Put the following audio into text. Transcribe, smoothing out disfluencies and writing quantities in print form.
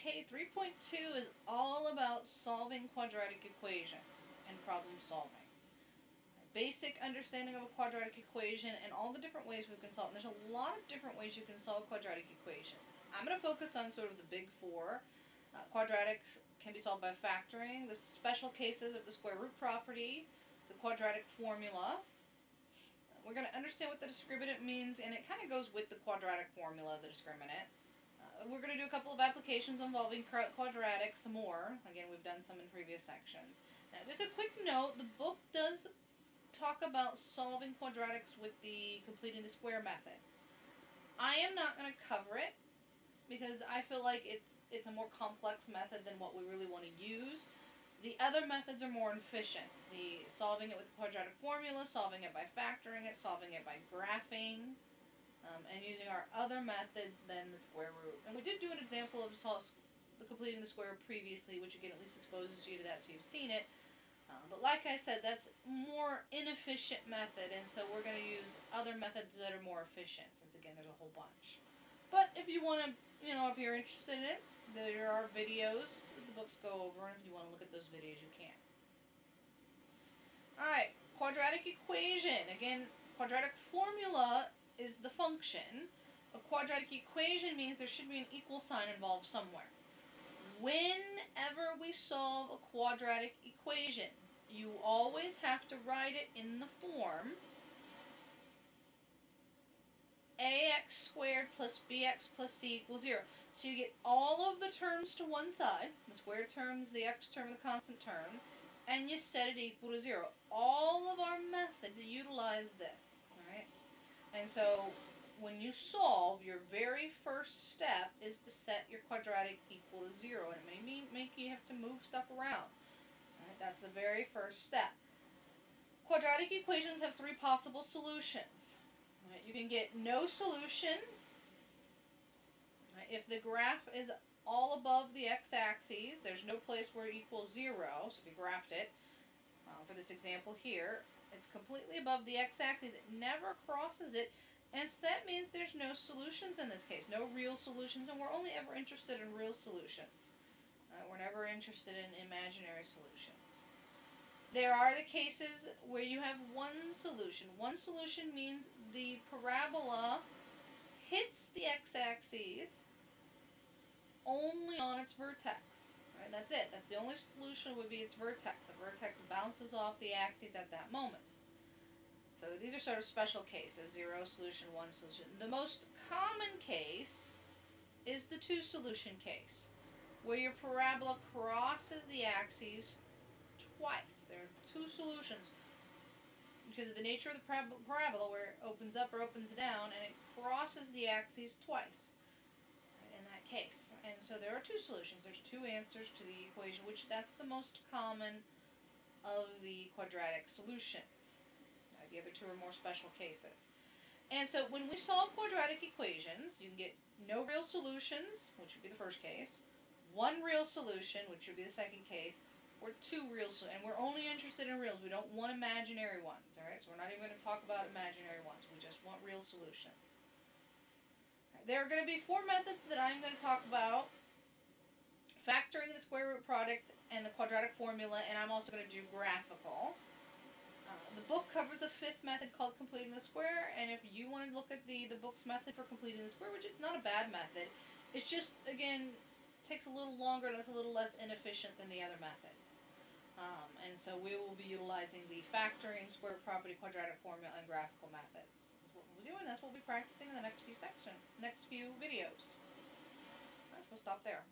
Okay, 3.2 is all about solving quadratic equations and problem solving. Basic understanding of a quadratic equation and all the different ways we can solve it. And there's a lot of different ways you can solve quadratic equations. I'm going to focus on sort of the big four. Quadratics can be solved by factoring, the special cases of the square root property, the quadratic formula. We're going to understand what the discriminant means, and it kind of goes with the quadratic formula, the discriminant. We're going to do a couple of applications involving quadratics some more. Again, we've done some in previous sections. Now, just a quick note, the book does talk about solving quadratics with the completing the square method. I am not going to cover it because I feel like it's a more complex method than what we really want to use. The other methods are more efficient. The solving it with the quadratic formula, solving it by factoring it, solving it by graphing, and using our other methods than the square root. And we did do an example of completing the square root previously, which again at least exposes you to that so you've seen it. But like I said, that's a more inefficient method, and so we're going to use other methods that are more efficient, since again there's a whole bunch. But if you want to, if you're interested in it, there are videos that the books go over, and if you want to look at those videos, you can. Alright, quadratic equation. Again, quadratic formula is the function. A quadratic equation means there should be an equal sign involved somewhere. Whenever we solve a quadratic equation, you always have to write it in the form ax squared plus bx plus c equals 0. So you get all of the terms to one side, the squared terms, the x term, the constant term, and you set it equal to 0. All of our methods utilize this, alright? And so when you solve, your very first step is to set your quadratic equal to 0. And it may make you have to move stuff around. Right, that's the very first step. Quadratic equations have three possible solutions. Right, you can get no solution. Right, if the graph is all above the x-axis, there's no place where it equals 0. So if you graphed it, for this example here, it's completely above the x-axis. It never crosses it. And so that means there's no solutions in this case, no real solutions, and we're only ever interested in real solutions. We're never interested in imaginary solutions. There are the cases where you have one solution. One solution means the parabola hits the x-axis only on its vertex. Right? That's it. That's the only solution would be its vertex. The vertex bounces off the axis at that moment. So these are sort of special cases, 0 solution, 1 solution. The most common case is the 2 solution case, where your parabola crosses the axes twice. There are 2 solutions because of the nature of the parabola, where it opens up or opens down, and it crosses the axes twice in that case. And so there are 2 solutions. There's 2 answers to the equation, which that's the most common of the quadratic solutions. The other 2 are more special cases. And so when we solve quadratic equations, you can get no real solutions, which would be the first case, 1 real solution, which would be the second case, or 2 real solutions. And we're only interested in reals. We don't want imaginary ones. Alright, so we're not even going to talk about imaginary ones. We just want real solutions. There are going to be 4 methods that I'm going to talk about. Factoring the square root product and the quadratic formula, and I'm also going to do graphical. The book covers a 5th method called completing the square, and if you want to look at the book's method for completing the square, which it's not a bad method, it's just, again, takes a little longer and it's a little less inefficient than the other methods. And so we will be utilizing the factoring, square root property, quadratic formula, and graphical methods. That's what we'll be doing. That's what we'll be practicing in the next few videos. Alright, so we'll stop there.